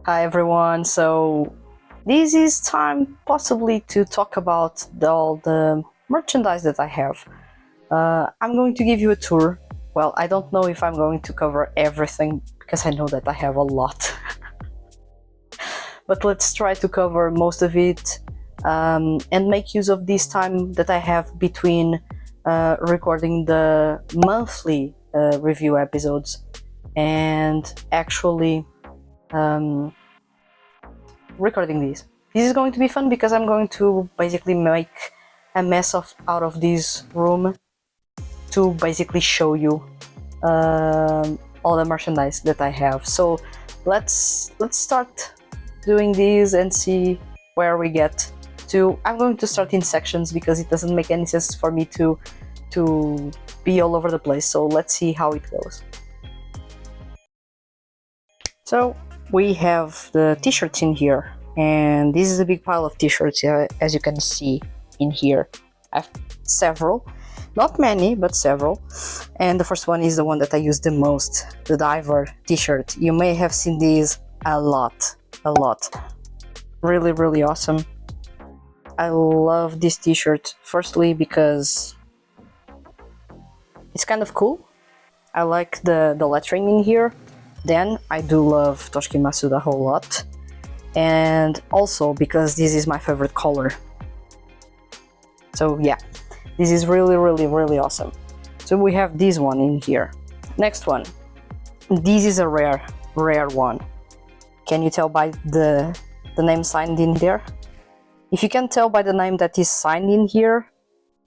Hi everyone, so this is time possibly to talk about all the merchandise that I have. I'm going to give you a tour. Well, I don't know if I'm going to cover everything because I know that I have a lot. But let's try to cover most of it and make use of this time that I have between recording the monthly review episodes and actually recording these. This is going to be fun because I'm going to basically make a mess out of this room to basically show you all the merchandise that I have. So let's start doing this and see where we get to. I'm going to start in sections because it doesn't make any sense for me to be all over the place. So let's see how it goes. So we have the t-shirts in here, and this is a big pile of t-shirts, as you can see in here. I have several, not many, but several. And the first one is the one that I use the most, the diver t-shirt. You may have seen these a lot. Really awesome. I love this t-shirt, firstly because it's kind of cool. I like the lettering in here. Then I do love Toshiki Masuda a whole lot, and also because this is my favorite color. So yeah, this is really awesome. So we have this one in here. Next one, this is a rare one. Can you tell by the name signed in there? If you can tell by the name that is signed in here,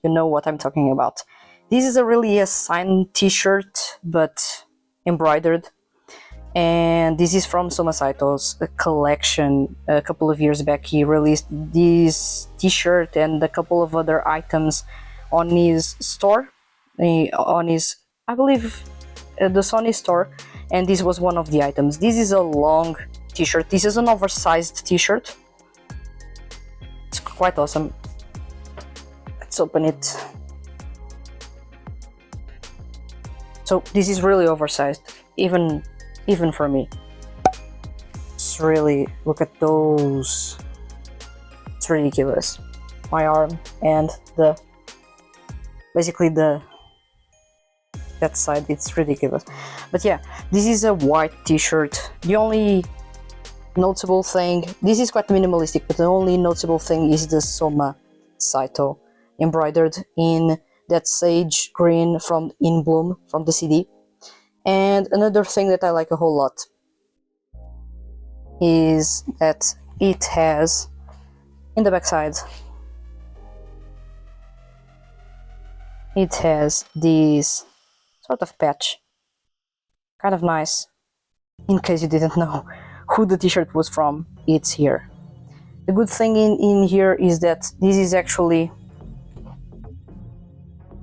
you know what I'm talking about. This is really a signed t-shirt, but embroidered. And this is from Soma Saito's collection. A couple of years back he released this t-shirt and a couple of other items on his store, on his, I believe, the Sony store, and this was one of the items. This is a long t-shirt. This is an oversized t-shirt. It's quite awesome. Let's open it. So this is really oversized, even for me. It's really, look at those. It's ridiculous. My arm and basically that side, it's ridiculous. But yeah, this is a white t-shirt. The only notable thing, this is quite minimalistic, but the only notable thing is the Soma Saito embroidered in that sage green from In Bloom from the CD. And another thing that I like a whole lot is that it has, in the backside, it has this sort of patch. Kind of nice. In case you didn't know who the t-shirt was from, it's here. The good thing in here is that this is actually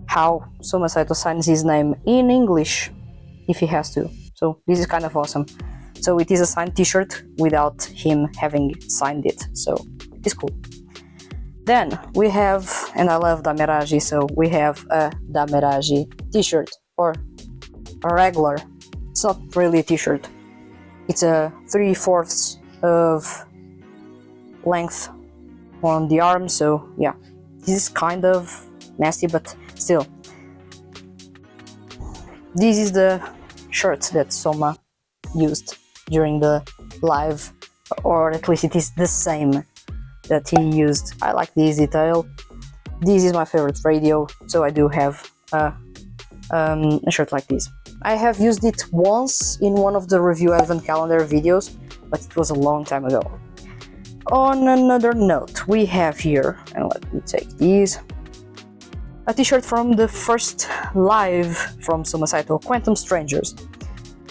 how Soma Saito signs his name in English, if he has to. So this is kind of awesome. So it is a signed t-shirt without him having signed it, so it's cool. Then we have, and I love Dameraji, so we have a Dameraji t-shirt, or a regular. It's not really a t-shirt. It's a 3/4 of length on the arm, so yeah. This is kind of nasty, but still. This is the shirt that Soma used during the live, or at least it is the same that he used. I like this detail. This is my favorite radio, so I do have a shirt like this. I have used it once in one of the review advent calendar videos, but it was a long time ago. On another note, we have here, and let me take these, a t-shirt from the first live from Soma Saito, Quantum Strangers.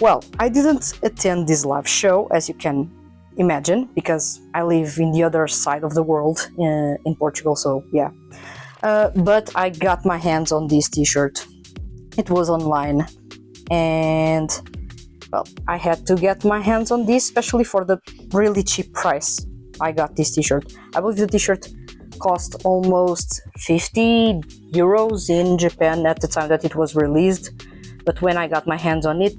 Well, I didn't attend this live show, as you can imagine, because I live in the other side of the world, in Portugal, so yeah. But I got my hands on this t-shirt. It was online, and well, I had to get my hands on this, especially for the really cheap price I got this t-shirt. I believe the t-shirt cost almost 50 euros in Japan at the time that it was released, but when I got my hands on it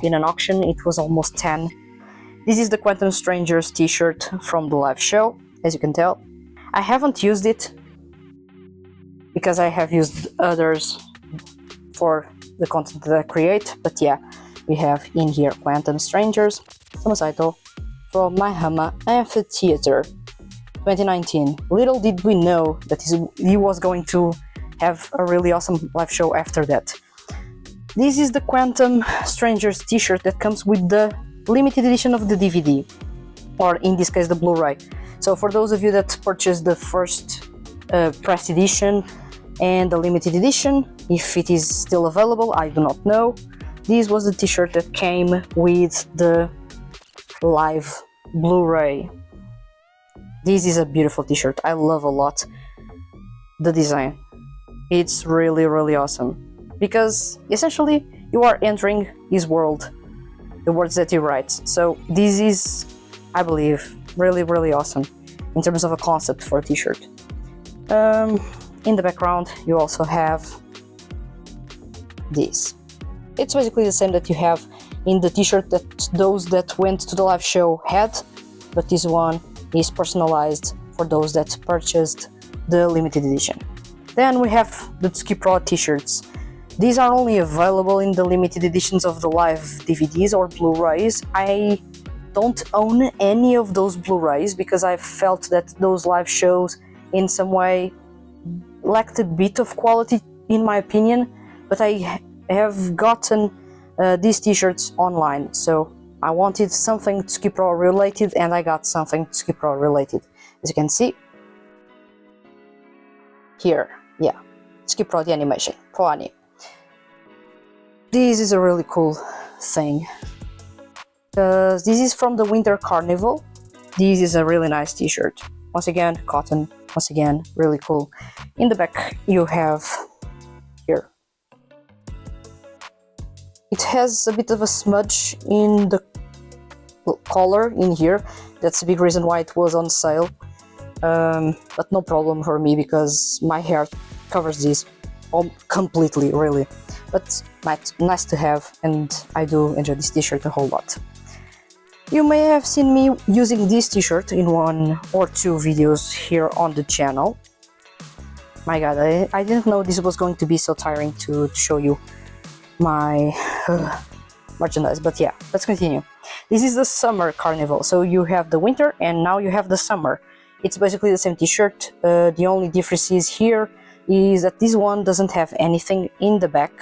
in an auction, it was almost 10. This is the Quantum Strangers t-shirt from the live show, as you can tell. I haven't used it because I have used others for the content that I create, but yeah, we have in here Quantum Strangers, Tomosaito, from My Hama Amphitheater 2019. Little did we know that he was going to have a really awesome live show after that. This is the Quantum Strangers t-shirt that comes with the limited edition of the DVD, or in this case the Blu-ray. So for those of you that purchased the first press edition and the limited edition, if it is still available, I do not know. This was the t-shirt that came with the live Blu-ray. This is a beautiful t-shirt. I love a lot the design. It's really, really awesome because essentially you are entering his world, the words that he writes. So this is, I believe, really, really awesome in terms of a concept for a t-shirt. In the background you also have this. It's basically the same that you have in the t-shirt that those that went to the live show had, but this one is personalized for those that purchased the limited edition. Then we have the Tsuki Pro t-shirts. These are only available in the limited editions of the live DVDs or Blu-rays. I don't own any of those Blu-rays because I felt that those live shows in some way lacked a bit of quality in my opinion, but I have gotten these t-shirts online, so I wanted something Tsuki Pro related and I got something Tsuki Pro related. As you can see here, yeah, Tsuki Pro the animation, Pro Ani. This is a really cool thing because this is from the Winter Carnival. This is a really nice t-shirt. Once again, cotton, once again, really cool. In the back you have here. It has a bit of a smudge in the collar in here. That's a big reason why it was on sale. But no problem for me because my hair covers this completely, really. But nice to have, and I do enjoy this t-shirt a whole lot. You may have seen me using this t-shirt in 1 or 2 videos here on the channel. My god, I didn't know this was going to be so tiring to show you my merchandise, but yeah, let's continue. This is the Summer Carnival, so you have the winter and now you have the summer. It's basically the same t-shirt. The only difference is here is that this one doesn't have anything in the back.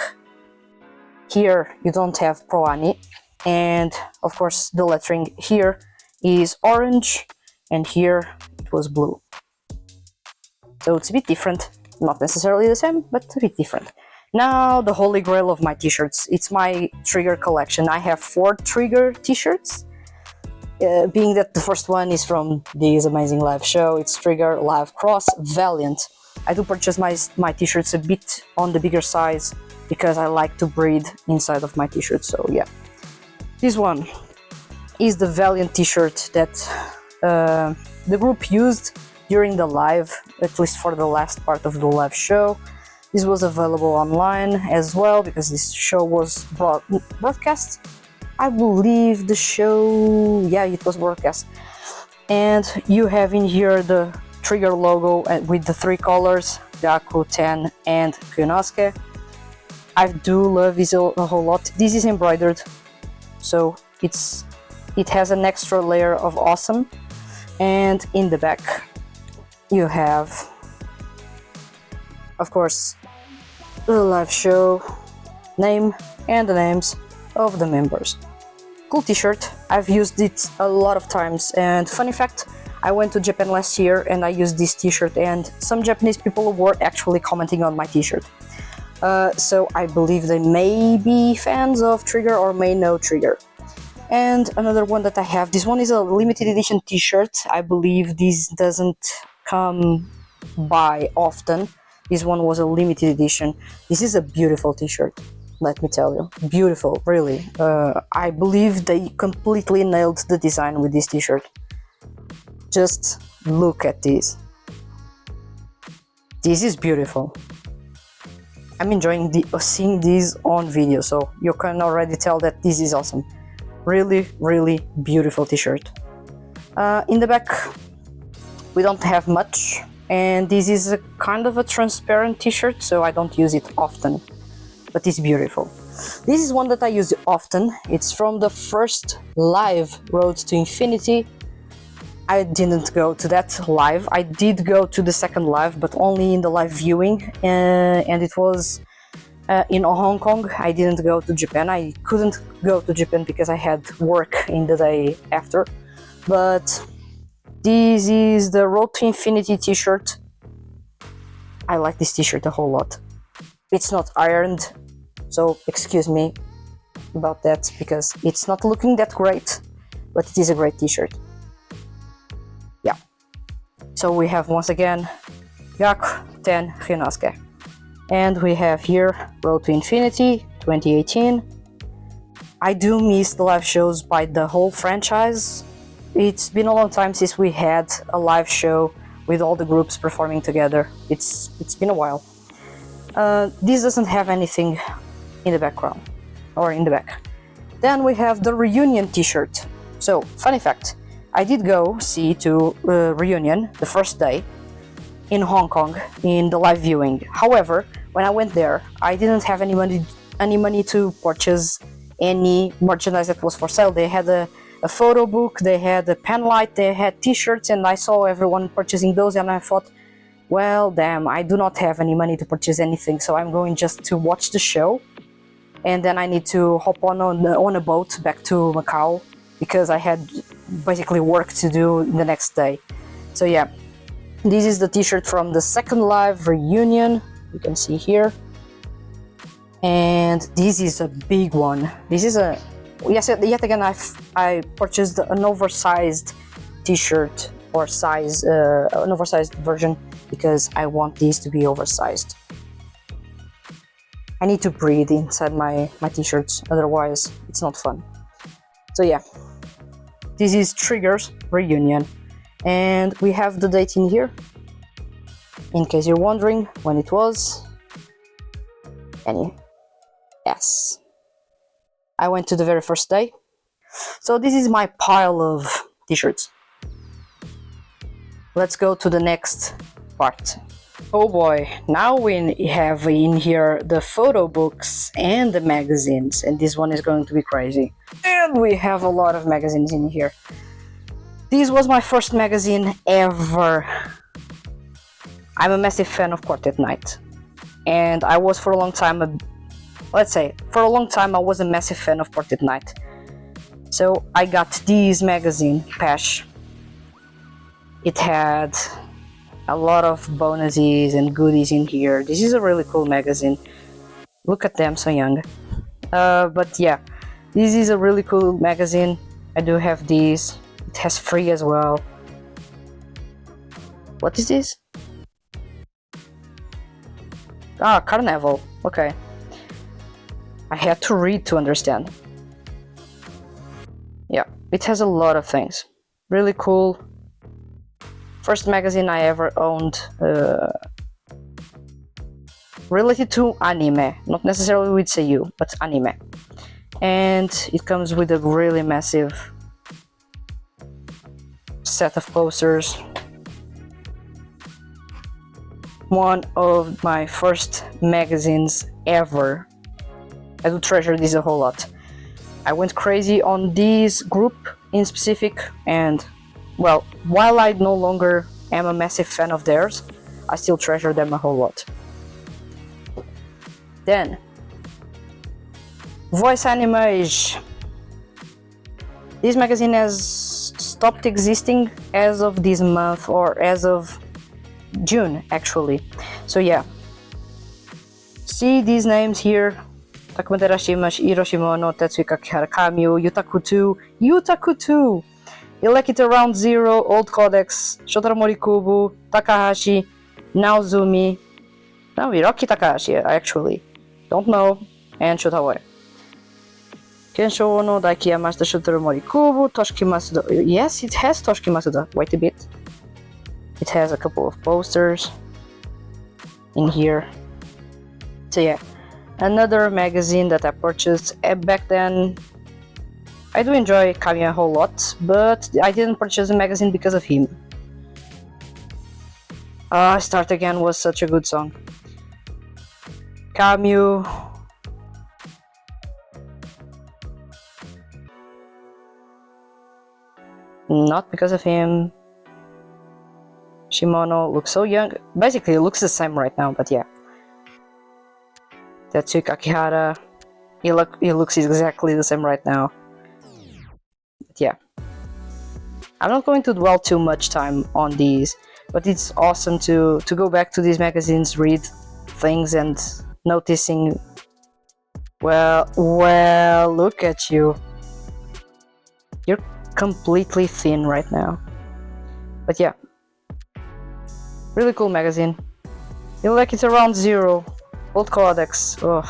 Here you don't have Pro Ani, and of course the lettering here is orange and here it was blue. So it's a bit different, not necessarily the same, but a bit different. Now the holy grail of my t-shirts, it's my Trigger collection. I have 4 Trigger t-shirts, being that the first one is from this amazing live show. It's Trigger Live Cross Valiant. I do purchase my t-shirts a bit on the bigger size because I like to breathe inside of my t-shirts, so yeah. This one is the Valiant t-shirt that the group used during the live, at least for the last part of the live show. This was available online as well because this show was broadcast. I believe the show, yeah, it was broadcast. And you have in here the Trigger logo with the 3 colors, Gaku, Ten, and Kyonosuke. I do love this a whole lot. This is embroidered, so it has an extra layer of awesome. And in the back you have, of course, the live show name and the names of the members. Cool t-shirt. I've used it a lot of times, and funny fact, I went to Japan last year and I used this t-shirt and some Japanese people were actually commenting on my t-shirt. So I believe they may be fans of Trigger or may know Trigger. And another one that I have, this one is a limited edition t-shirt. I believe this doesn't come by often. This one was a limited edition. This is a beautiful t-shirt, let me tell you. Beautiful, really. I believe they completely nailed the design with this t-shirt. Just look at this. This is beautiful. I'm enjoying seeing this on video, so you can already tell that this is awesome. Really beautiful t-shirt. In the back we don't have much, and this is a kind of a transparent t-shirt, so I don't use it often, but it's beautiful. This is one that I use often. It's from the first live Road to Infinity. I didn't go to that live. I did go to the second live, but only in the live viewing, and it was in Hong Kong. I didn't go to Japan. I couldn't go to Japan because I had work in the day after. But this is the Road to Infinity t-shirt. I like this t-shirt a whole lot. It's not ironed, so excuse me about that because it's not looking that great, but it is a great t-shirt. Yeah. So we have once again Gaku, Ten, Ryunosuke. And we have here Road to Infinity 2018. I do miss the live shows by the whole franchise. It's been a long time since we had a live show with all the groups performing together. It's been a while. This doesn't have anything in the background or in the back. Then we have the Reunion t-shirt. So, funny fact, I did go see to Reunion the first day in Hong Kong in the live viewing. However, when I went there, I didn't have any money to purchase any merchandise that was for sale. They had a photo book, they had a pen light, they had t-shirts, and I saw everyone purchasing those, and I thought, well, damn, I do not have any money to purchase anything, so I'm going just to watch the show, and then I need to hop on a boat back to Macau because I had basically work to do the next day. So yeah, this is the t-shirt from the second live Reunion, you can see here. And this is a big one. This is a, yes, yet again I purchased an oversized t-shirt or size, an oversized version because I want these to be oversized. I need to breathe inside my t-shirts, otherwise it's not fun. So yeah, this is Triggers Reunion. And we have the date in here, in case you're wondering when it was. And yes, I went to the very first day. So this is my pile of t-shirts. Let's go to the next part. Oh boy, now we have in here the photo books and the magazines, and this one is going to be crazy. And we have a lot of magazines in here. This was my first magazine ever. I'm a massive fan of Quartet Night, and I was for a long time, let's say, for a long time I was a massive fan of Quartet Night. So I got this magazine, Pash. It had a lot of bonuses and goodies in here. This is a really cool magazine. Look at them, so young. But yeah, this is a really cool magazine. I do have these. It has free as well. What is this? Ah, Carnival. Okay. I had to read to understand. Yeah, it has a lot of things. Really cool. First magazine I ever owned related to anime, not necessarily with Seiyuu, but anime. And it comes with a really massive set of posters. One of my first magazines ever. I do treasure this a whole lot. I went crazy on this group in specific, and well, while I no longer am a massive fan of theirs, I still treasure them a whole lot. Then, Voice Animage. This magazine has stopped existing as of this month, or as of June actually. So yeah, see these names here: Takumatera Shimashi, Hiroshimono, Tetsuya Kamiyu, Yutakutu, Elekita Round Zero, Old Codex, Shotaro Morikubo, Takahashi, Naozumi, no, Hiroki Takahashi, I actually don't know, and Shotawe. Kensho Ono, Daiki Yamashita, Shotaro Morikubo, Toshiki Masuda. Yes, it has Toshiki Masuda. Wait a bit. It has a couple of posters in here. So yeah, another magazine that I purchased back then. I do enjoy Kamiya a whole lot, but I didn't purchase the magazine because of him. Start Again was such a good song. Camus. Not because of him. Shimono looks so young. Basically, it looks the same right now, but yeah. Tetsuya Akihara. He looks exactly the same right now. But yeah. I'm not going to dwell too much time on these, but it's awesome to go back to these magazines, read things, and noticing. Well, look at you. You're completely thin right now. But yeah. Really cool magazine. You like it around zero. Old Codex. Oh,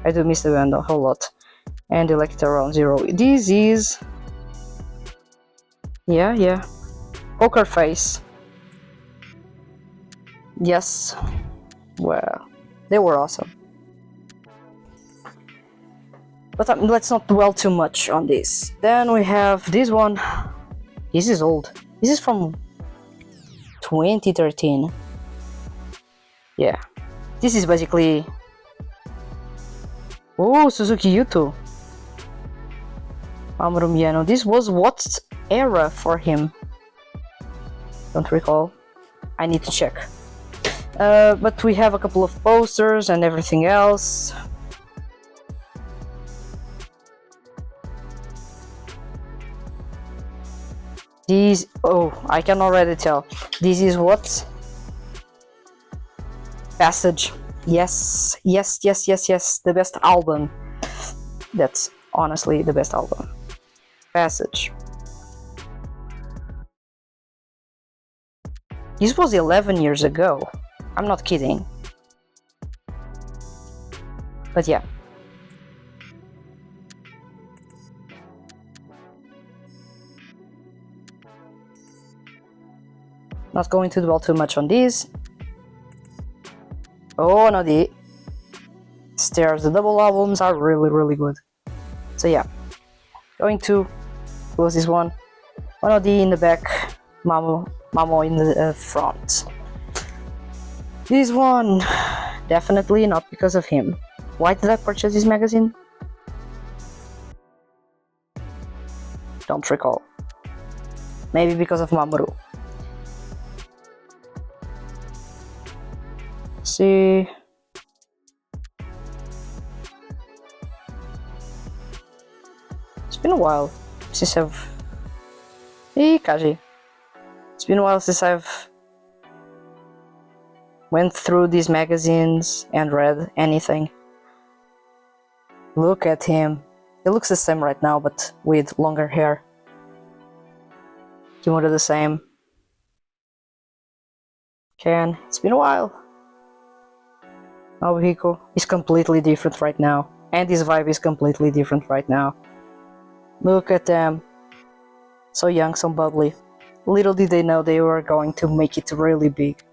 I do miss the band a whole lot. And you like it around zero. This is... Yeah. Poker Face. Yes. Well, they were awesome. But let's not dwell too much on this. Then we have this one. This is old. This is from 2013. Yeah. This is basically... Oh, Suzuki Yuto. Mamoru Miyano. This was what era for him? Don't recall. I need to check. But we have a couple of posters and everything else. These... Oh, I can already tell. This is what? Passage. Yes. The best album. That's honestly the best album. Passage. This was 11 years ago. I'm not kidding. But yeah. Not going to dwell too much on these. Oh no, the Stairs, the double albums are really good. So yeah, going to close this one. One D in the back, Mamo in the front. This one, definitely not because of him. Why did I purchase this magazine? Don't recall. Maybe because of Mamoru. See. It's been a while since I've... Hey, Kaji. It's been a while since I've went through these magazines and read anything. Look at him. He looks the same right now, but with longer hair. Kimura the same. Ken, it's been a while. Nobuhiko is completely different right now. And his vibe is completely different right now. Look at them. So young, so bubbly. Little did they know they were going to make it really big.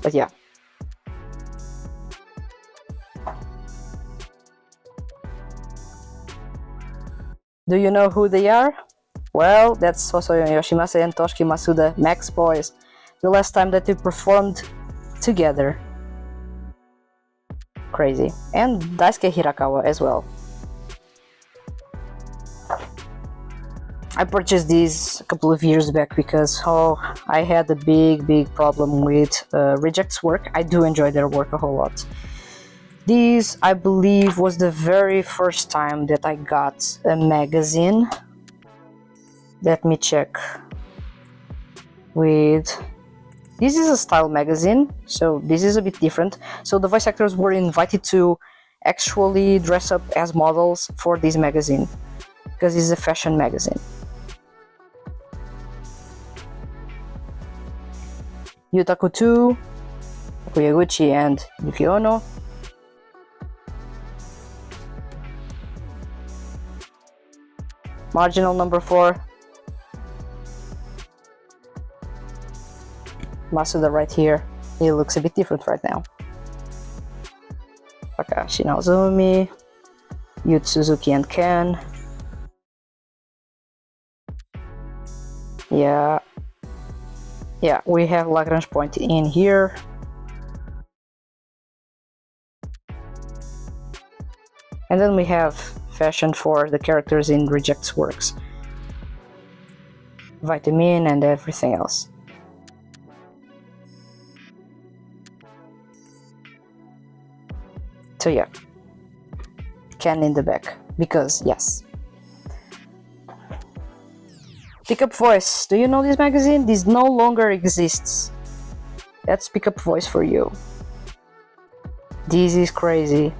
But yeah. Do you know who they are? Well, that's Hosoyo Yoshimasa and Toshiki Masuda, Max Boys. The last time that they performed together. Crazy. And Daisuke Hirakawa as well. I purchased these a couple of years back because I had a big problem with Reject's work. I do enjoy their work a whole lot. This, I believe, was the very first time that I got a magazine. Let me check. This is a style magazine, so this is a bit different. So the voice actors were invited to actually dress up as models for this magazine, because it's a fashion magazine. Yutaku 2, Takuyaguchi and Yuki Ono. Marginal number 4. Masuda right here. He looks a bit different right now. Takashi Naozumi. Yu Suzuki and Ken. Yeah, we have Lagrange point in here. And then we have fashion for the characters in Reject's works. Vitamin and everything else. So yeah, Ken in the back, because yes. Pickup Voice, do you know this magazine? This no longer exists. That's Pickup Voice for you. This is crazy.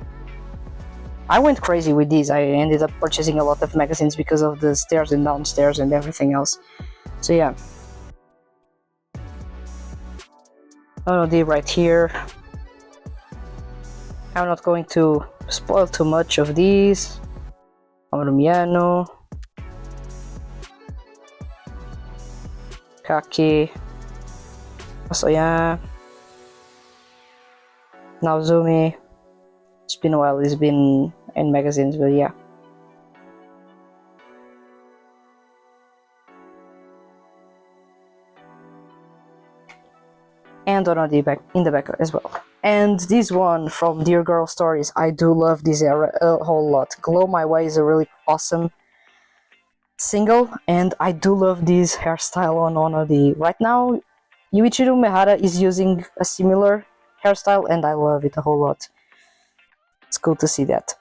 I went crazy with these. I ended up purchasing a lot of magazines because of the stairs and downstairs and everything else. So yeah. ONOD right here. I'm not going to spoil too much of these. Amarumiano. Kaki. Asoya. Naozumi. It's been a while, it's been in magazines, but yeah. And ONOD back in the back as well. And this one from Dear Girl Stories, I do love this era a whole lot. Glow My Way is a really awesome single, and I do love this hairstyle on ONOD. Right now, Yuichiro Mehara is using a similar hairstyle, and I love it a whole lot. It's cool to see that.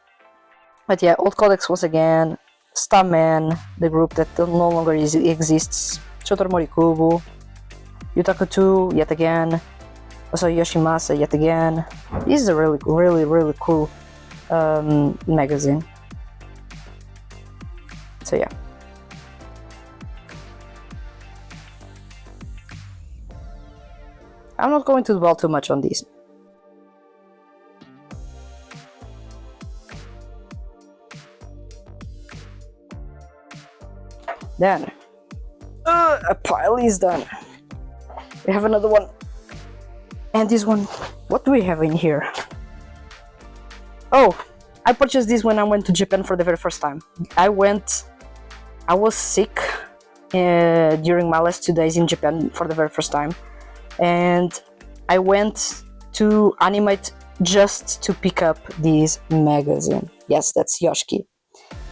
But yeah, Old Codex once again, Starman, the group that no longer exists, Shotaro Morikubo, Yutaku 2 yet again, also Yoshimasa yet again. This is a really cool magazine. So yeah. I'm not going to dwell too much on these. Then, a pile is done. We have another one. And this one, what do we have in here? Oh, I purchased this when I went to Japan for the very first time. I was sick during my last 2 days in Japan for the very first time. And I went to Animate just to pick up this magazine. Yes, that's Yoshiki.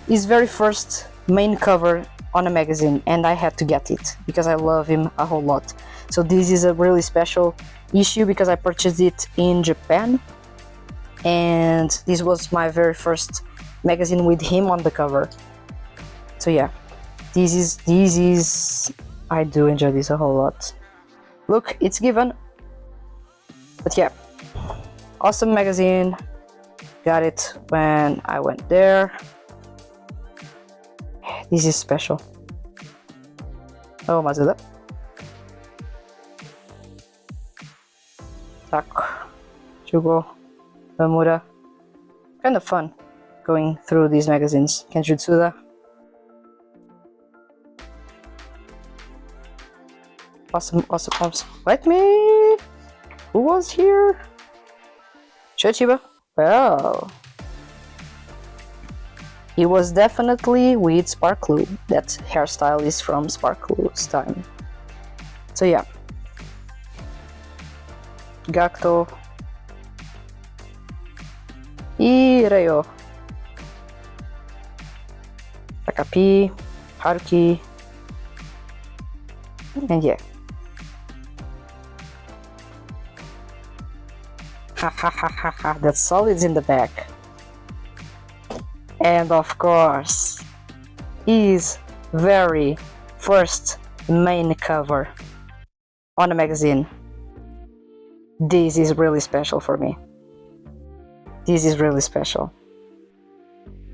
His very first main cover on a magazine, and I had to get it because I love him a whole lot. So this is a really special issue because I purchased it in Japan, and this was my very first magazine with him on the cover. So yeah, this is I do enjoy this a whole lot. Look, it's given. But yeah, awesome magazine. Got it when I went there. This is special. Oh, Mazuda. Tak, Jugo, Amura. Kind of fun going through these magazines. Kenjutsuda. Awesome. Let me. Who was here? Shochiba. Well, he was definitely with Sparklu. That hairstyle is from Sparklu's time. So yeah. Gakto. Ireyo. Takapi. Haruki. And yeah. That solid's in the back. And of course, his very first main cover on a magazine. This is really special for me. This is really special.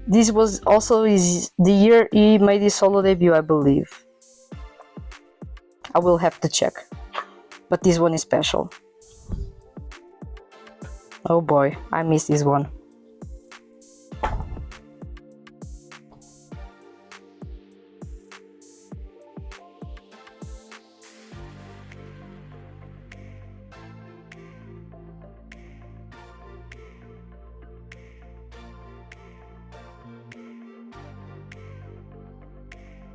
This was also the year he made his solo debut, I believe. I will have to check. But this one is special. Oh boy, I missed this one.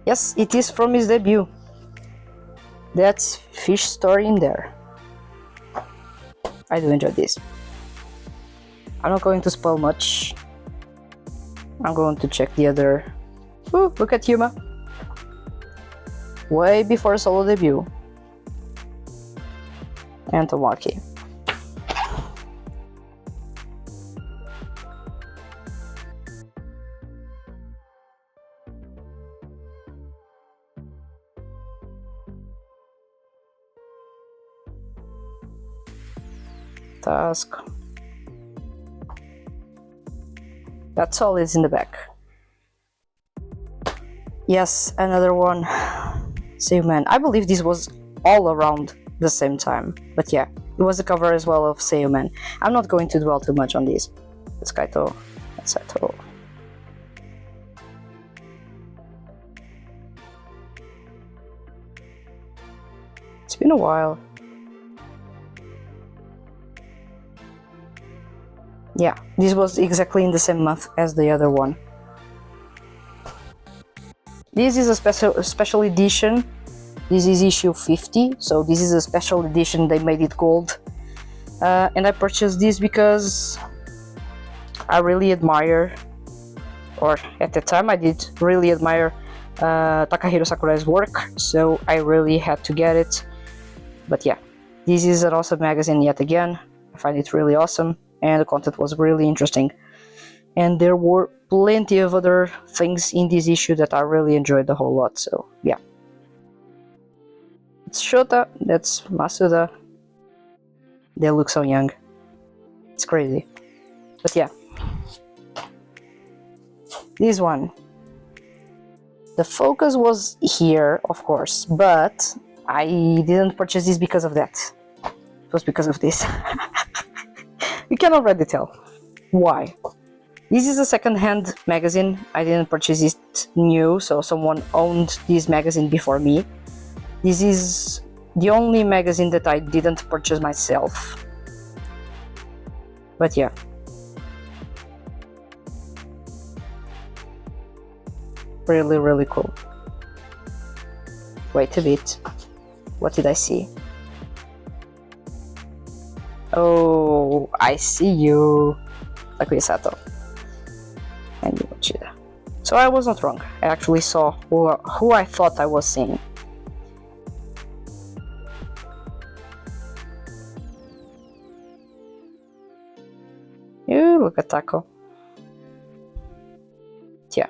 Yes, it is from his debut. That's fish story in there. I do enjoy this. I'm not going to spoil much. I'm going to check the other. Ooh, look at Yuma. Way before solo debut. And Tomaki. Task. That's all is in the back. Yes, another one. Seiyuu Man. I believe this was all around the same time. But yeah, it was a cover as well of Seiyuu Man. I'm not going to dwell too much on this. That's Kaito. That's Saito. It's been a while. Yeah, this was exactly in the same month as the other one. This is a special edition. This is issue 50, so this is a special edition. They made it gold. And I purchased this because I really admire, or at the time I did really admire Takahiro Sakurai's work, so I really had to get it. But yeah, this is an awesome magazine yet again. I find it really awesome. And the content was really interesting. And there were plenty of other things in this issue that I really enjoyed a whole lot, so yeah. It's Shota, that's Masuda. They look so young. It's crazy. But yeah. This one. The focus was here, of course, but I didn't purchase this because of that. It was because of this. You can already tell. Why? This is a second-hand magazine. I didn't purchase it new, so someone owned this magazine before me. This is the only magazine that I didn't purchase myself. But yeah. Really, really cool. Wait a bit. What did I see? Oh, I see you. Takuya Sato. And Yoshida. So I was not wrong. I actually saw who I thought I was seeing. Look at Taco. Yeah.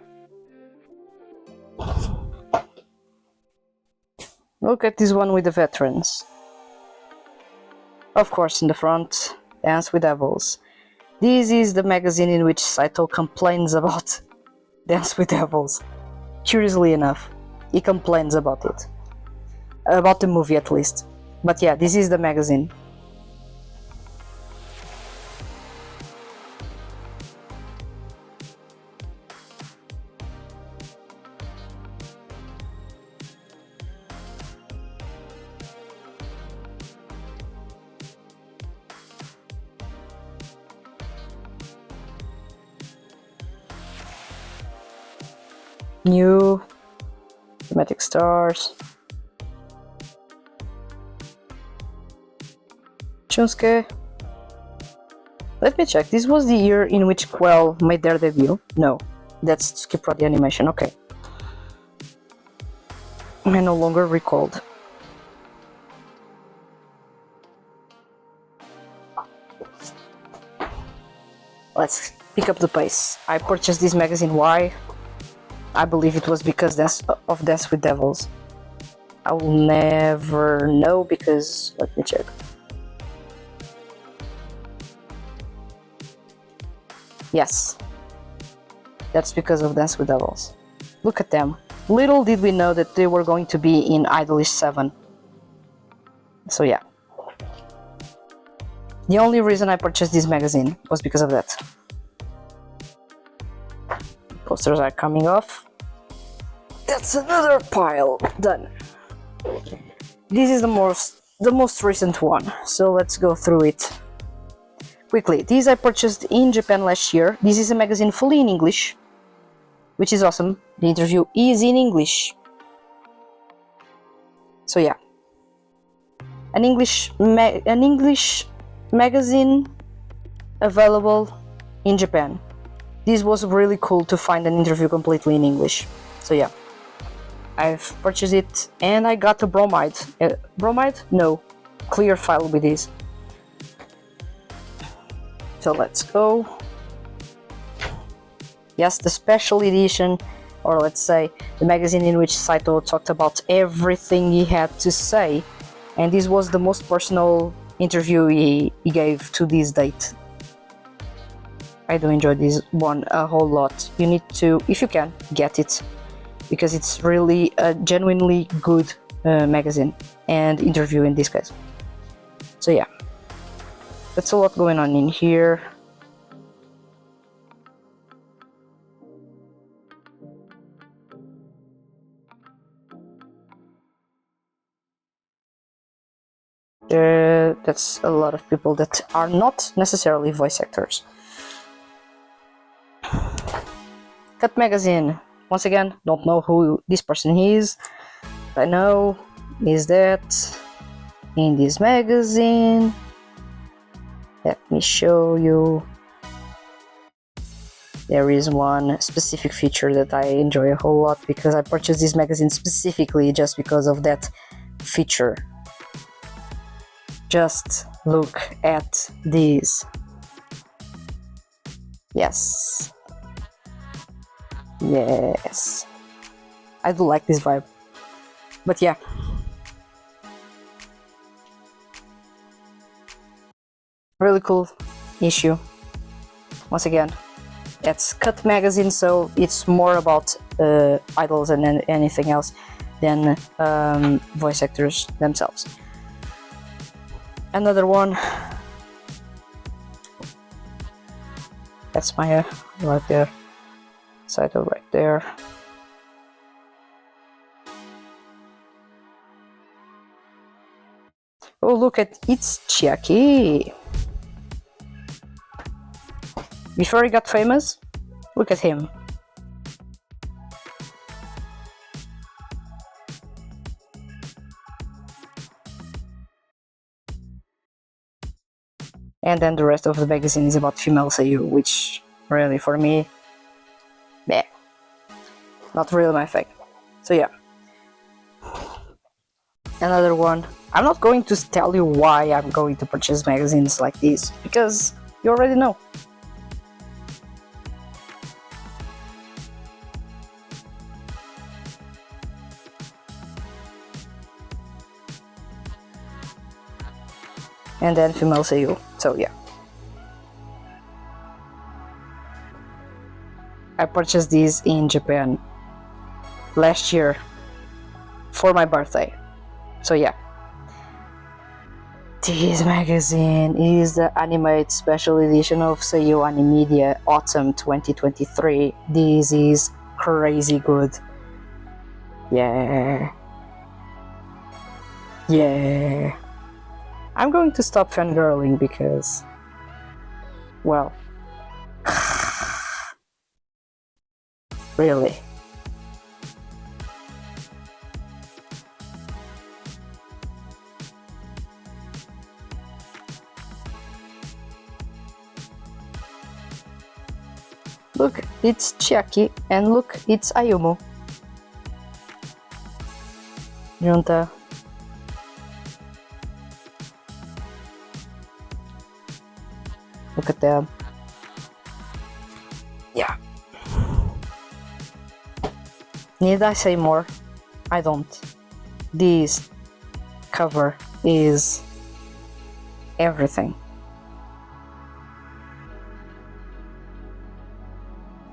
Look at this one with the veterans. Of course, in the front, Dance with Devils. This is the magazine in which Saito complains about Dance with Devils. Curiously enough, he complains about it. About the movie, at least. But yeah, this is the magazine. New thematic stars. Chunsuke. Let me check. This was the year in which Quell made their debut. No, that's Skip Pro the animation. Okay. I no longer recalled. Let's pick up the pace. I purchased this magazine. Why? I believe it was because of Dance with Devils. I will never know because... let me check. Yes. That's because of Dance with Devils. Look at them. Little did we know that they were going to be in Idolish 7. So yeah. The only reason I purchased this magazine was because of that. Posters are coming off. That's another pile done. This is the most recent one, so let's go through it quickly. These I purchased in Japan last year. This is a magazine fully in English, which is awesome. The interview is in English. So yeah, an English magazine available in Japan. This was really cool to find an interview completely in English. So yeah, I've purchased it and I got a bromide. Bromide? No, clear file with this. So let's go. Yes, the special edition, or let's say the magazine in which Saito talked about everything he had to say, and this was the most personal interview he gave to this date. I do enjoy this one a whole lot. You need to, if you can, get it, because it's really a genuinely good magazine and interview in this case. So yeah, that's a lot going on in here. That's a lot of people that are not necessarily voice actors. Cut magazine. Once again, don't know who this person is. I know is that in this magazine. Let me show you. There is one specific feature that I enjoy a whole lot because I purchased this magazine specifically just because of that feature. Just look at these. Yes. Yes. I do like this vibe. But yeah. Really cool issue. Once again, it's Cut magazine, so it's more about idols and anything else than voice actors themselves. Another one. That's Maya right there. Saito right there. Oh, look at it's Chiaki. Before he got famous, look at him. And then the rest of the magazine is about female Seiyuu, which really for me, meh, not really my thing. So yeah. Another one. I'm not going to tell you why I'm going to purchase magazines like this, because you already know. And then female Seiyuu, so yeah. I purchased these in Japan last year for my birthday, so yeah. This magazine is the animated special edition of Seiyuu Animedia Autumn 2023. This is crazy good. Yeah. Yeah. I'm going to stop fangirling because, well, really. Look, it's Chiaki, and look, it's Ayumu. Junta. Look at them. Yeah. Need I say more? I don't. This cover is everything.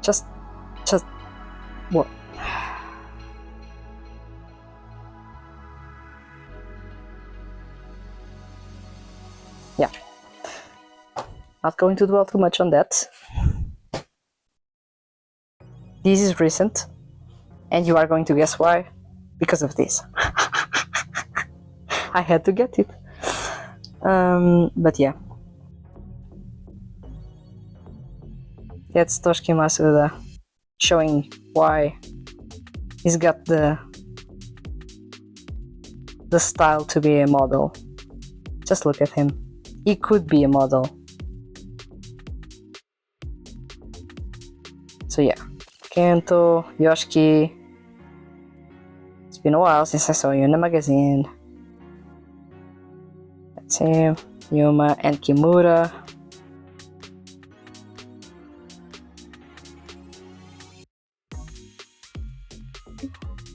Just what? Yeah. Not going to dwell too much on that. This is recent, and you are going to guess why? Because of this. I had to get it. But yeah. That's Toshiki Masuda showing why he's got the the style to be a model. Just look at him. He could be a model. So yeah, Kento, Yoshiki. It's been a while since I saw you in the magazine. That's him. Yuma and Kimura.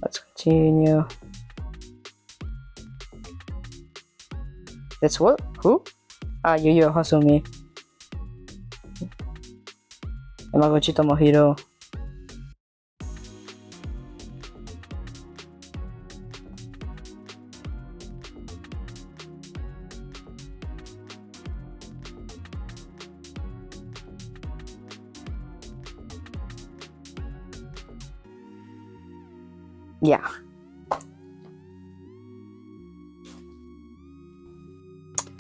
Let's continue. That's what? Who? Ah, Yu Yu Hasumi. Yamaguchi Tomohiro. Yeah.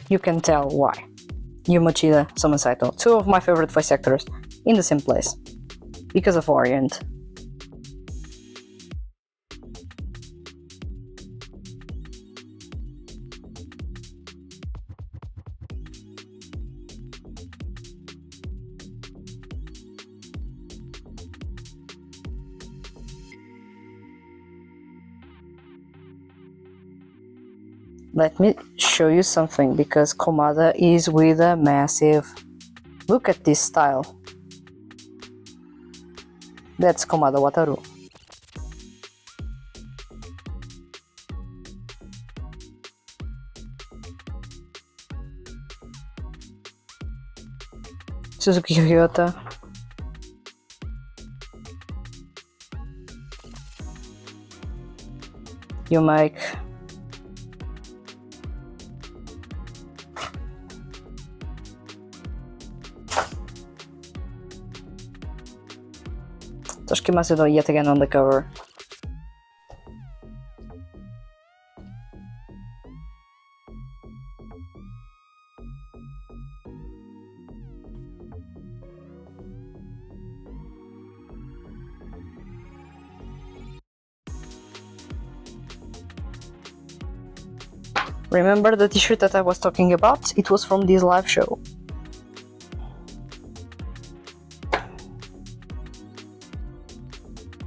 You can tell why. Yu Mochida, Soma Saito, two of my favorite voice actors in the same place. Because of Orient. Let me show you something, because Komada is with a massive... Look at this style. That's Komada Wataru. Suzuki Ryota. You Mike. Toshiki Masuda yet again on the cover. Remember the t-shirt that I was talking about? It was from this live show.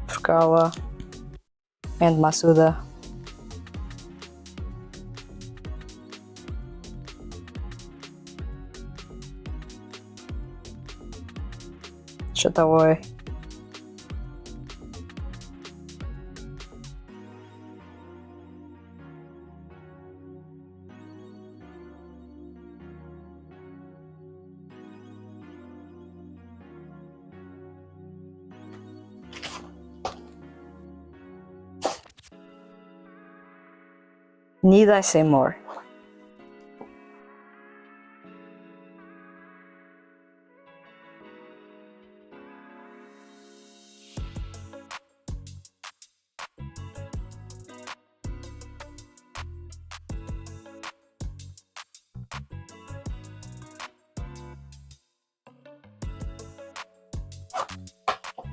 Fukawa and Masuda. Shotawoi. Need I say more?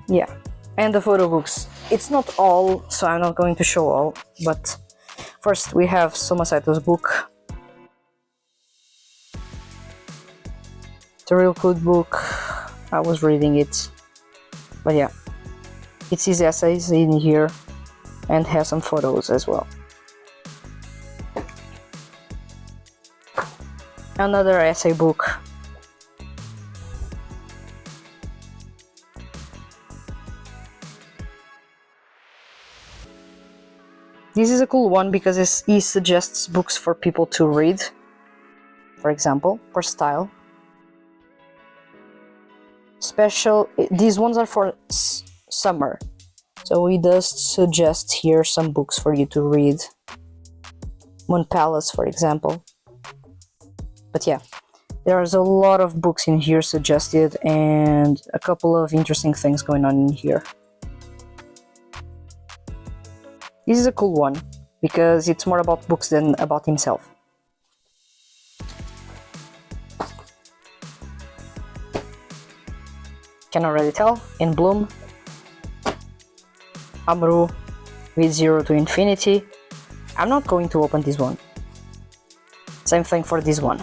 Yeah, and the photo books. It's not all, so I'm not going to show all, but first we have Soma Saito's book. It's a real good book. I was reading it. But yeah, it's his essays in here and has some photos as well. Another essay book. This is a cool one because he suggests books for people to read, for example, per style. These ones are for summer, so he does suggest here some books for you to read. Moon Palace, for example. But yeah, there's a lot of books in here suggested and a couple of interesting things going on in here. This is a cool one, because it's more about books than about himself. Can already tell, in Bloom, Amuru with Zero to Infinity, I'm not going to open this one. Same thing for this one.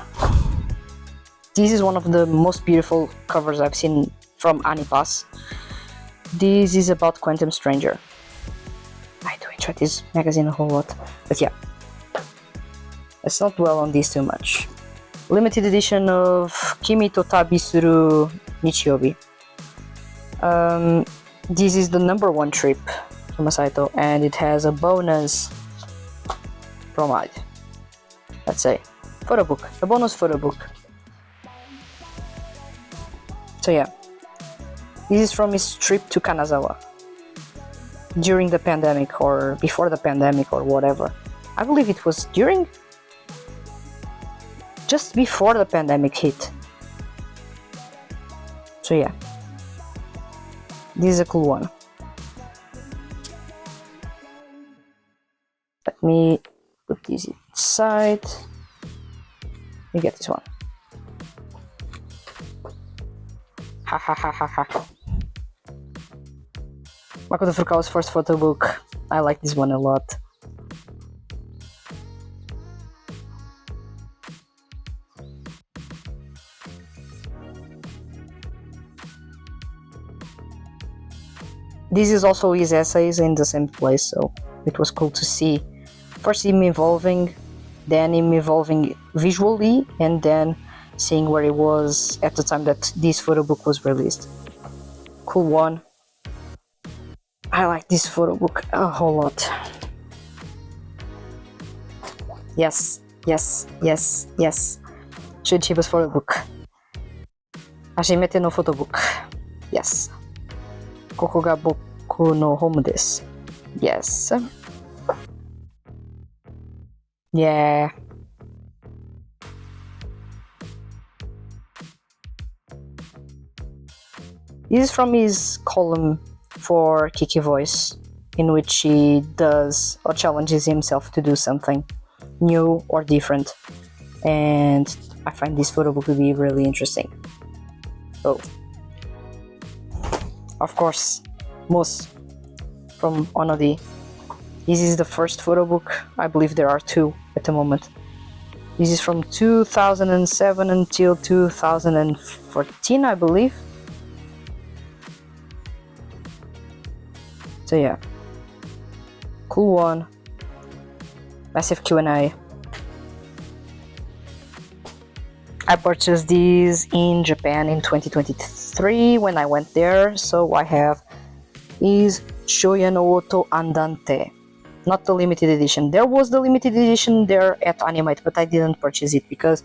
This is one of the most beautiful covers I've seen from Anipass. This is about Quantum Stranger. I do enjoy this magazine a whole lot, but yeah, let's not dwell on this too much. Limited edition of Kimi to Tabi Suru Nichiobi. This is the #1 trip from Saito, and it has a bonus bromide. Let's say photo book, a bonus photo book. So yeah, this is from his trip to Kanazawa during the pandemic or before the pandemic or whatever. I believe it was during, just before the pandemic hit. So yeah, this is a cool one. Let me put this inside. You get this one. Ha ha ha ha ha. Makoto Furukawa's first photo book. I like this one a lot. This is also his essays in the same place, so it was cool to see. First him evolving, then him evolving visually, and then seeing where he was at the time that this photo book was released. Cool one. I like this photo book a whole lot. Yes, yes, yes, yes. Shuichiba's photo book. Hajimete no photo book. Yes. Koko ga boku no home desu. Yes. Yeah. This is from his column for Kiki Voice, in which he does or challenges himself to do something new or different. And I find this photo book to be really interesting. So, of course, Moose from Onodi. This is the first photo book. I believe there are two at the moment. This is from 2007 until 2014, I believe. So yeah, cool one. Massive Q&A. I purchased these in Japan in 2023 when I went there, so I have is Shoya no Oto Andante. Not the limited edition. There was the limited edition there at Animate, but I didn't purchase it because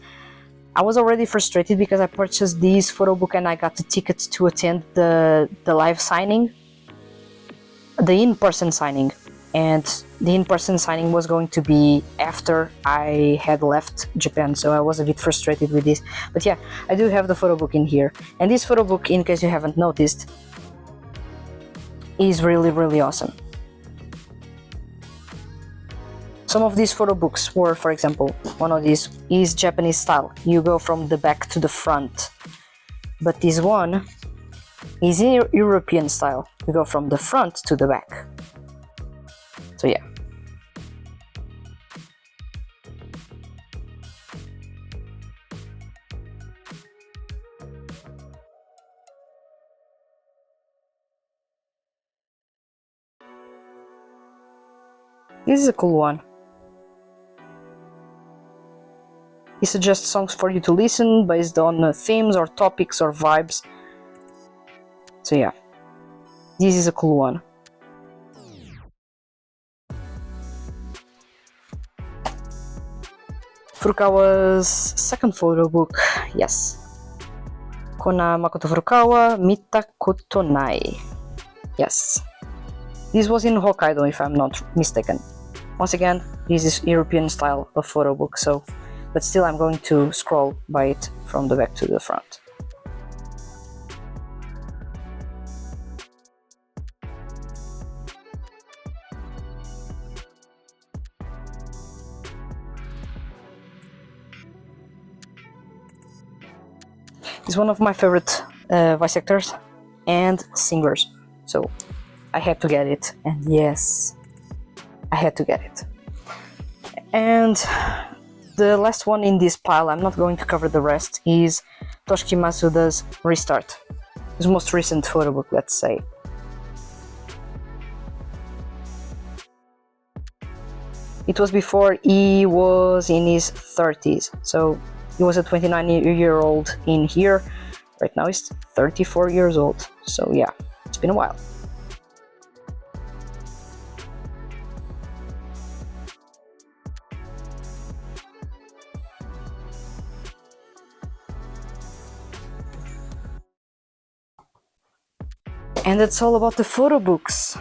I was already frustrated because I purchased this photo book and I got the tickets to attend the live signing, the in-person signing, and the in-person signing was going to be after I had left Japan, so I was a bit frustrated with this. But yeah, I do have the photo book in here, and this photo book, in case you haven't noticed, is really, really awesome. Some of these photo books were, for example, one of these is Japanese style. You go from the back to the front. But this one is European style. You go from the front to the back. So yeah. This is a cool one. He suggests songs for you to listen based on themes or topics or vibes. So yeah, this is a cool one. Furukawa's second photo book, yes. Kona Makoto Furukawa, Mita Koto Nai. Yes. This was in Hokkaido, if I'm not mistaken. Once again, this is European style of photo book, so but still I'm going to scroll by it from the back to the front. He's one of my favorite voice actors and singers, so I had to get it, and yes, I had to get it. And the last one in this pile, I'm not going to cover the rest, is Toshiki Masuda's Restart. His most recent photo book, let's say. It was before he was in his 30s, so he was a 29-year-old in here. Right now he's 34 years old, so yeah, it's been a while. And that's all about the photo books.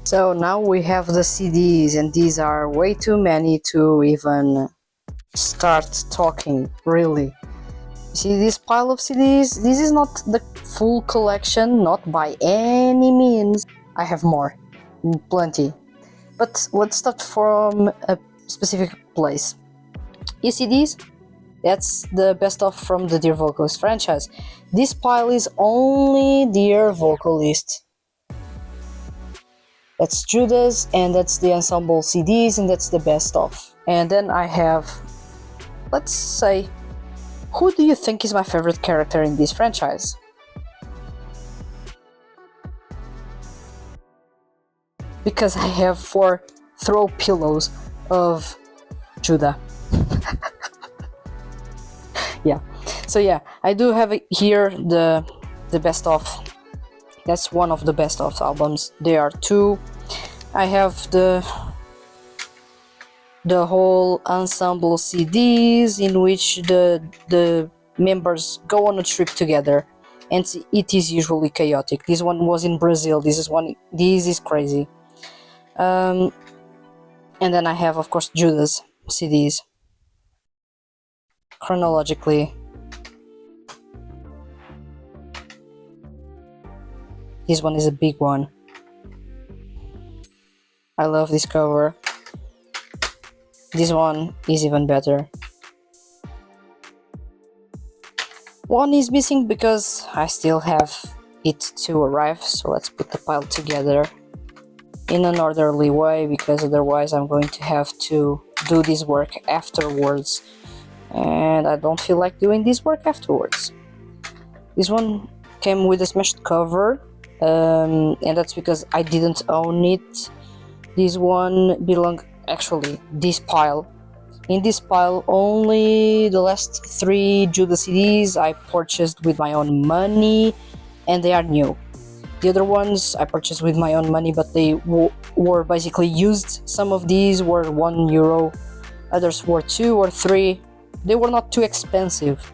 So now we have the CDs, and these are way too many to even start talking, really. See this pile of CDs? This is not the full collection, not by any means. I have more, plenty. But let's start from a specific place. You see these? That's the best of from the Dear Vocalist franchise. This pile is only Dear Vocalist. That's Judas, and that's the ensemble CDs, and that's the best of. And then I have, let's say, who do you think is my favorite character in this franchise? Because I have 4 throw pillows of Judah. Yeah, so yeah, I do have here the best of. That's one of the best of albums. There are 2. I have the whole ensemble CDs in which the members go on a trip together, and it is usually chaotic. This one was in Brazil. This is crazy. And then I have, of course, Judas CDs. Chronologically, this one is a big one. I love this cover. This one is even better. One is missing because I still have it to arrive, so let's put the pile together in an orderly way, because otherwise I'm going to have to do this work afterwards, and I don't feel like doing this work afterwards. This one came with a smashed cover, and that's because I didn't own it. This one actually, this pile. In this pile, only the last 3 Judas CDs I purchased with my own money, and they are new. The other ones I purchased with my own money, but they were basically used. Some of these were €1, others were 2 or 3. They were not too expensive,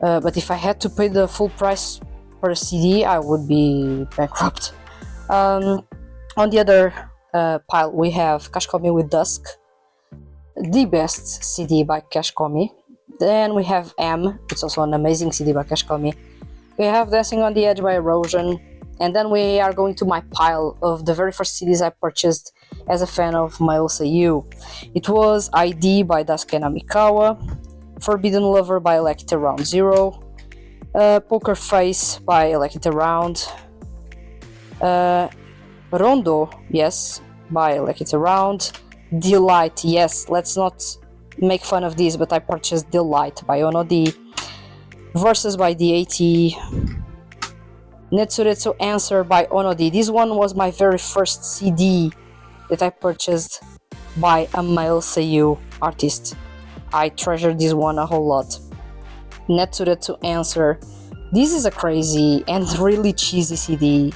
but if I had to pay the full price per CD, I would be bankrupt. On the other pile, we have Cash Call Me with Dusk, the best CD by Cash Call Me. Then we have M, it's also an amazing CD by Cash Call Me. We have Dancing on the Edge by Erosion, and then we are going to my pile of the very first CDs I purchased as a fan of male Seiyuu. It was ID by Daisuke Namikawa, Forbidden Lover by Electa Round Zero, Poker Face by Electa Round, Rondo, yes, by Electa Round, Delight, yes, let's not make fun of this, but I purchased Delight by Ono D, Versus by DAT, Netsuretsu Answer by Ono D. This one was my very first CD that I purchased by a male Seiyuu artist. I treasure this one a whole lot. Netsuretsu Answer. This is a crazy and really cheesy CD,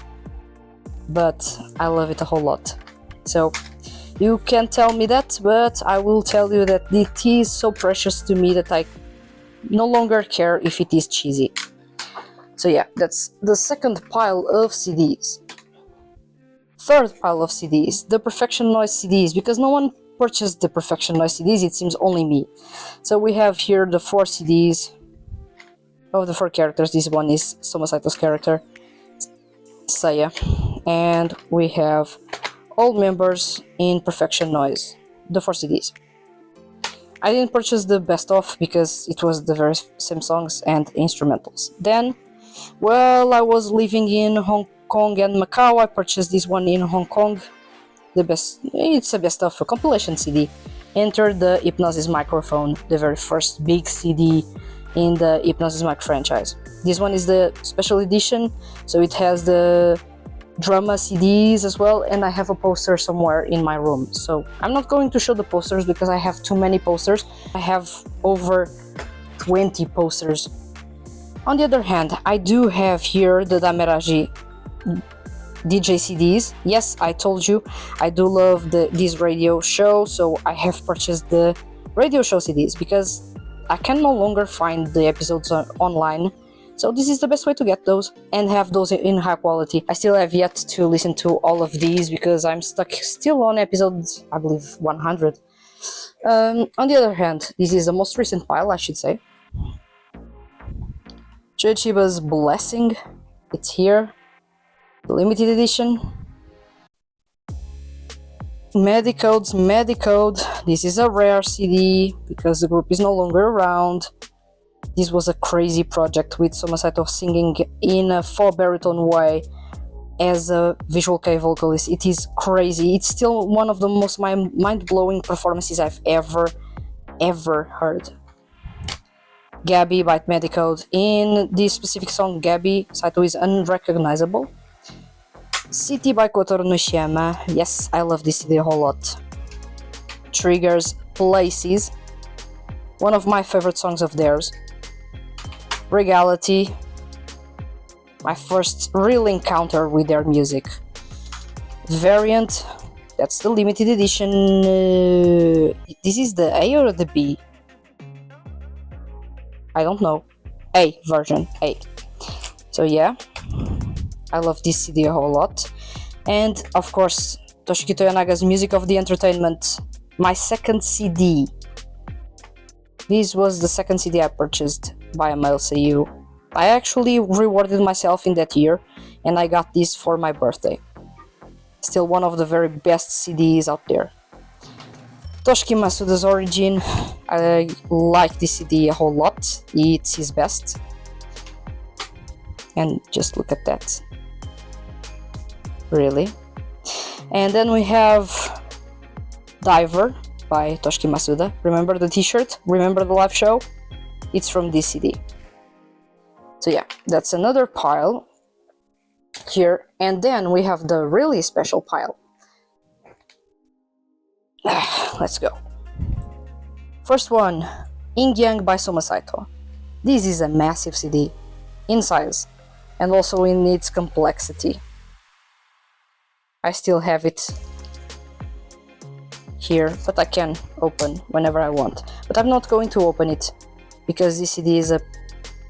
but I love it a whole lot. So you can tell me that, but I will tell you that it is so precious to me that I no longer care if it is cheesy. So yeah, that's the second pile of CDs. Third pile of CDs, the Perfection Noise CDs, because no one purchased the Perfection Noise CDs, it seems only me. So we have here the 4 CDs of the 4 characters. This one is Soma Saito's character, Saya, and we have all members in Perfection Noise, the 4 CDs. I didn't purchase the best of because it was the very same songs and instrumentals. Then, well, I was living in Hong Kong and Macau. I purchased this one in Hong Kong. It's a best of a compilation CD. Enter the Hypnosis Microphone, the very first big CD in the Hypnosis Mic franchise. This one is the special edition, so it has the drama CDs as well, and I have a poster somewhere in my room. So I'm not going to show the posters because I have too many posters. I have over 20 posters. On the other hand, I do have here the Dameraji DJ CDs. Yes, I told you, I do love this radio show, so I have purchased the radio show CDs because I can no longer find the episodes online. So this is the best way to get those and have those in high quality. I still have yet to listen to all of these because I'm stuck still on episode, I believe, 100. On the other hand, this is the most recent pile, I should say. Chiba's Blessing, it's here. The limited edition. Medicode. This is a rare CD because the group is no longer around. This was a crazy project with Soma Saito singing in a 4-baritone way as a visual kei vocalist. It is crazy. It's still one of the most mind-blowing performances I've ever heard. Gabby by Medicode. In this specific song, Gabby, Saito is unrecognizable. City by Kotaro Nishiyama. Yes, I love this CD a whole lot. Triggers, Places. One of my favorite songs of theirs. Regality. My first real encounter with their music. Variant. That's the limited edition. This is the A or the B? I don't know. A version. A. So yeah. I love this CD a whole lot. And of course, Toshiki Toyonaga's Music of the Entertainment, my second CD. This was the second CD I purchased by a male Seiyuu. I actually rewarded myself in that year, and I got this for my birthday. Still one of the very best CDs out there. Toshiki Masuda's Origin, I like this CD a whole lot. It's his best. And just look at that. Really. And then we have Diver by Toshiki Masuda. Remember the t-shirt? Remember the live show? It's from this CD. So yeah, that's another pile here. And then we have the really special pile. Let's go. First one, Yin Yang by Soma Saito. This is a massive CD in size and also in its complexity. I still have it here, but I can open whenever I want. But I'm not going to open it because this CD is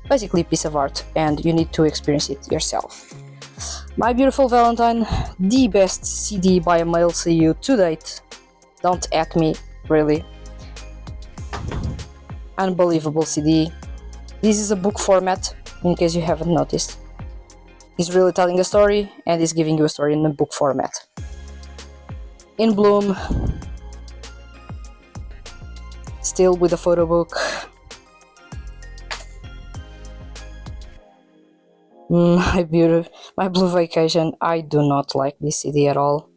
basically a piece of art and you need to experience it yourself. My Beautiful Valentine, the best CD by a male Seiyuu to date. Don't at me, really. Unbelievable CD. This is a book format, in case you haven't noticed. He's really telling a story and he's giving you a story in a book format. In Bloom, still with a photo book. My Blue Vacation, I do not like this CD at all.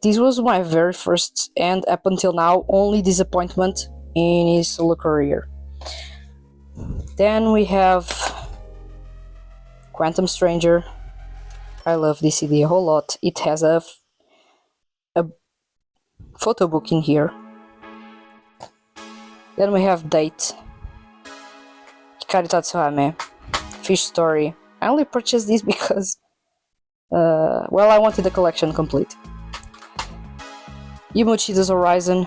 This was my very first and up until now only disappointment in his solo career. Then we have Quantum Stranger. I love this CD a whole lot. It has a photo book in here. Then we have Date, Hikari Tatsuhame, Fish Story. I only purchased this because, I wanted the collection complete. Yumochida's Horizon.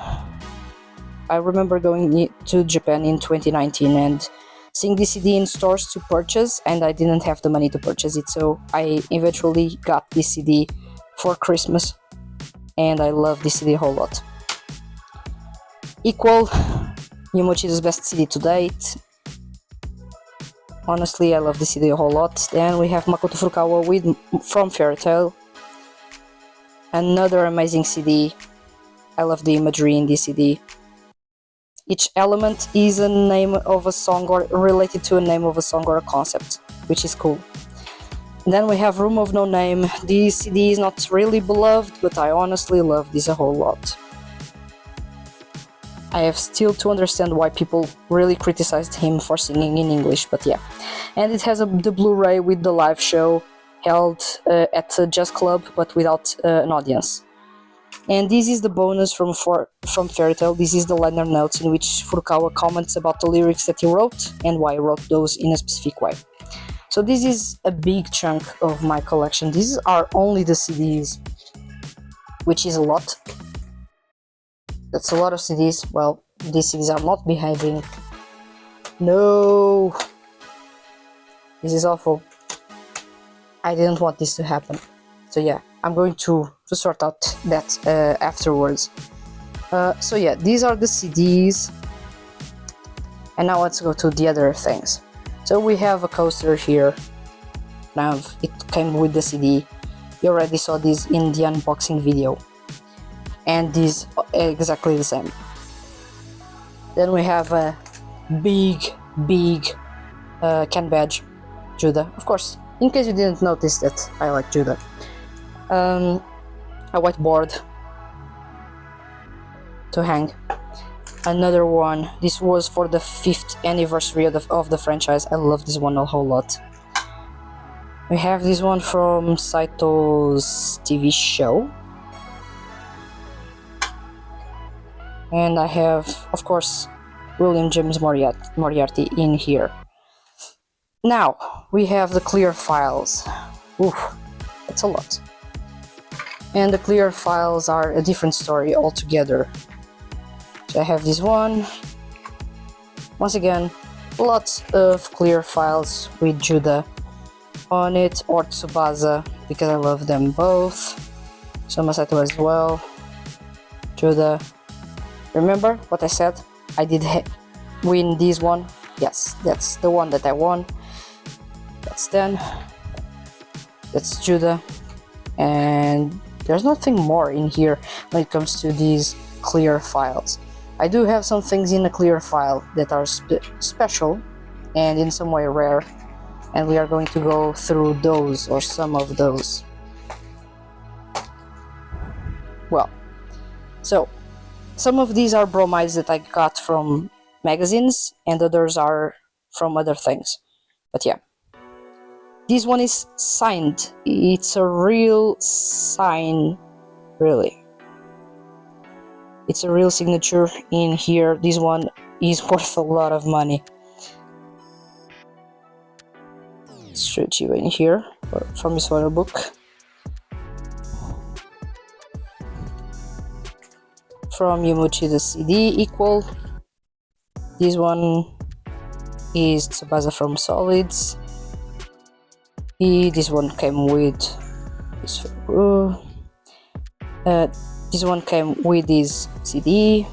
I remember going to Japan in 2019 and seeing this CD in stores to purchase, and I didn't have the money to purchase it, so I eventually got this CD for Christmas, and I love this CD a whole lot. Equal, Yumochida's best CD to date. Honestly, I love this CD a whole lot. Then we have Makoto Furukawa from Fairy Tail. Another amazing CD. I love the imagery in this CD. Each element is a name of a song or related to a name of a song or a concept, which is cool. And then we have Room of No Name. This CD is not really beloved, but I honestly love this a whole lot. I have still to understand why people really criticized him for singing in English, but yeah. And it has the Blu-ray with the live show held at a jazz club, but without an audience. And this is the bonus from Fairy Tail. This is the liner notes in which Furukawa comments about the lyrics that he wrote and why he wrote those in a specific way. So this is a big chunk of my collection. These are only the CDs, which is a lot. That's a lot of CDs. Well, these CDs are not behaving. No! This is awful. I didn't want this to happen. So yeah, I'm going to sort out that afterwards. So yeah, these are the CDs. And now let's go to the other things. So we have a coaster here. Now it came with the CD. You already saw this in the unboxing video. And these are exactly the same. Then we have a big can badge, Judah. Of course, in case you didn't notice that I like Judah. A whiteboard to hang. Another one. This was for the 5th anniversary of the franchise. I love this one a whole lot. We have this one from Saito's TV show. And I have, of course, William James Moriarty in here. Now, we have the clear files. Oof, that's a lot. And the clear files are a different story altogether. So I have this one. Once again, lots of clear files with Judah on it, or Tsubasa, because I love them both. Soma Saito as well. Judah. Remember what I said? I did win this one. Yes, that's the one that I won. That's 10. That's Judah. And there's nothing more in here when it comes to these clear files. I do have some things in a clear file that are special and in some way rare, and we are going to go through those, or some of those. Well, so some of these are bromides that I got from magazines, and others are from other things. But yeah. This one is signed. It's a real sign, really. It's a real signature in here. This one is worth a lot of money. Let's shoot you in here from his photo book. From Yamuchi the CD equal. This one is Tsubasa from Solids. This one came with this. This one came with this CD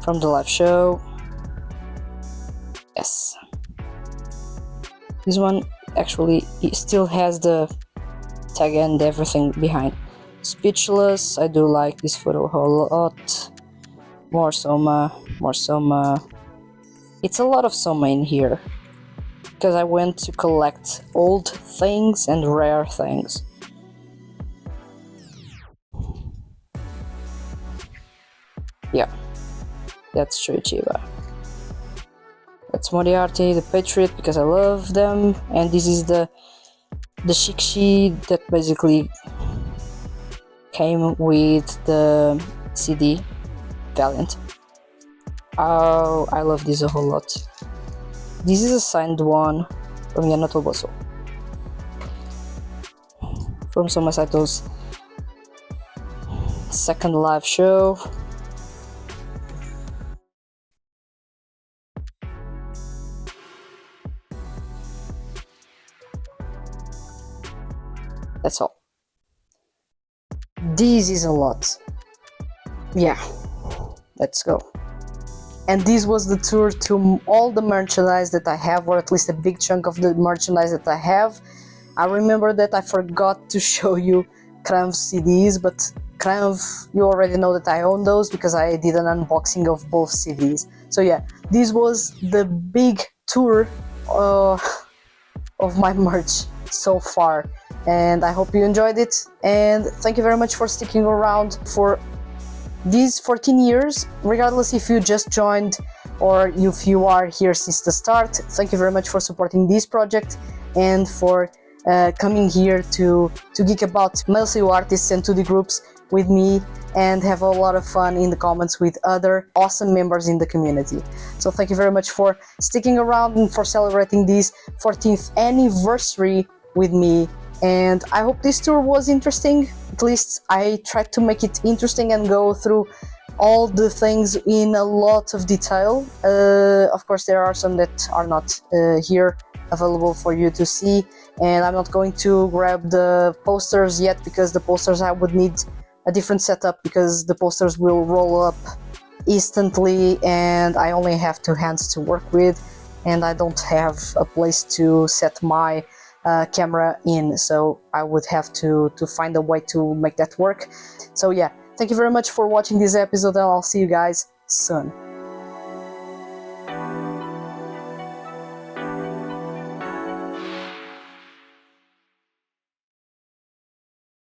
from the live show. Yes. This one actually still has the tag and everything behind. Speechless. I do like this photo a whole lot. More Soma. It's a lot of Soma in here, because I went to collect old things and rare things. Yeah, that's true, Chiba. That's Moriarty, the Patriot, because I love them. And this is the Shikshi that basically came with the CD Valiant. Oh, I love this a whole lot. This is a signed one from Yanoto Boso, from Soma Saito's second live show. That's all. This is a lot. Yeah, let's go. And this was the tour to all the merchandise that I have, or at least a big chunk of the merchandise that I have. I remember that I forgot to show you Kram's CDs, but Kram, you already know that I own those because I did an unboxing of both CDs. So yeah, this was the big tour of my merch so far, and I hope you enjoyed it, and thank you very much for sticking around for these 14 years, regardless if you just joined or if you are here since the start. Thank you very much for supporting this project and for coming here to geek about male Seiyuu artists and 2D groups with me and have a lot of fun in the comments with other awesome members in the community. So thank you very much for sticking around and for celebrating this 14th anniversary with me. And I hope this tour was interesting. At least I tried to make it interesting and go through all the things in a lot of detail. Of course, there are some that are not here available for you to see, and I'm not going to grab the posters yet because the posters I would need a different setup because the posters will roll up instantly and I only have 2 hands to work with and I don't have a place to set my camera in, so I would have to find a way to make that work. So yeah, thank you very much for watching this episode and I'll see you guys soon.